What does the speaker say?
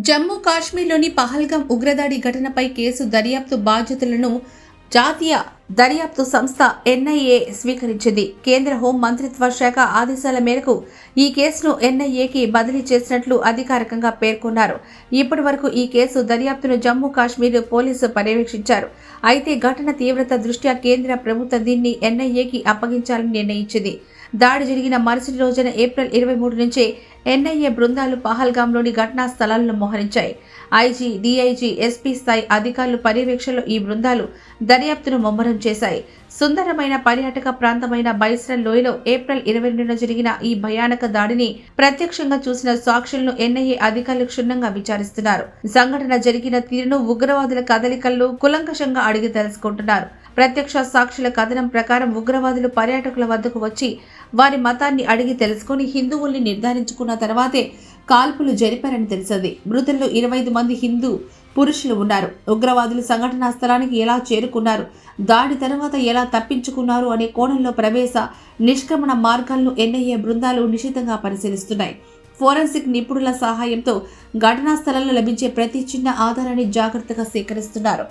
జమ్మూ కాశ్మీర్లోని పహల్గాం ఉగ్రదాడి ఘటనపై కేసు దర్యాప్తు బాధ్యతలను జాతీయ దర్యాప్తు సంస్థ ఎన్ఐఏ స్వీకరించింది. కేంద్ర హోం మంత్రిత్వ శాఖ ఆదేశాల మేరకు ఈ కేసును ఎన్ఐఏకి బదిలీ చేసినట్లు అధికారికంగా పేర్కొన్నారు. ఇప్పటి వరకు ఈ కేసు దర్యాప్తును జమ్మూ కాశ్మీర్ పోలీసు పర్యవేక్షించారు. అయితే ఘటన తీవ్రత దృష్ట్యా కేంద్ర ప్రభుత్వం దీన్ని ఎన్ఐఏకి అప్పగించాలని నిర్ణయించింది. దాడి జరిగిన మరుసటి రోజున ఏప్రిల్ 23 నుంచే ఎన్ఐఏ బృందాలు పహల్గాంలోని ఘటనా స్థలాలను మోహరించాయి. ఐజీ, డీఐజీ, ఎస్పీ స్థాయి అధికారుల పర్యవేక్షణలో ఈ బృందాలు దర్యాప్తును ముమ్మరం చేశాయి. సుందరమైన పర్యాటక ప్రాంతమైన బైస్రల్ లోయలో ఏప్రిల్ 22న జరిగిన ఈ భయానక దాడిని ప్రత్యక్షంగా చూసిన సాక్షులను ఎన్ఐఏ అధికారులు క్షుణ్ణంగా విచారిస్తున్నారు. సంఘటన జరిగిన తీరును, ఉగ్రవాదుల కదలికలను కూలంకషంగా అడిగి తెలుసుకుంటున్నారు. ప్రత్యక్ష సాక్షుల కథనం ప్రకారం ఉగ్రవాదులు పర్యాటకుల వద్దకు వచ్చి వారి మతాన్ని అడిగి తెలుసుకుని హిందువుల్ని నిర్ధారించుకున్న తర్వాతే కాల్పులు జరిపారని తెలిసింది. మృతుల్లో 25 మంది హిందూ పురుషులు ఉన్నారు. ఉగ్రవాదులు సంఘటనా స్థలానికి ఎలా చేరుకున్నారు, దాడి తర్వాత ఎలా తప్పించుకున్నారు అనే కోణంలో ప్రవేశ, నిష్క్రమణ మార్గాలను ఎన్ఐఏ బృందాలు నిశితంగా పరిశీలిస్తున్నాయి. ఫోరెన్సిక్ నిపుణుల సహాయంతో ఘటనా స్థలంలో లభించే ప్రతి చిన్న ఆధారాన్ని జాగ్రత్తగా సేకరిస్తున్నారు.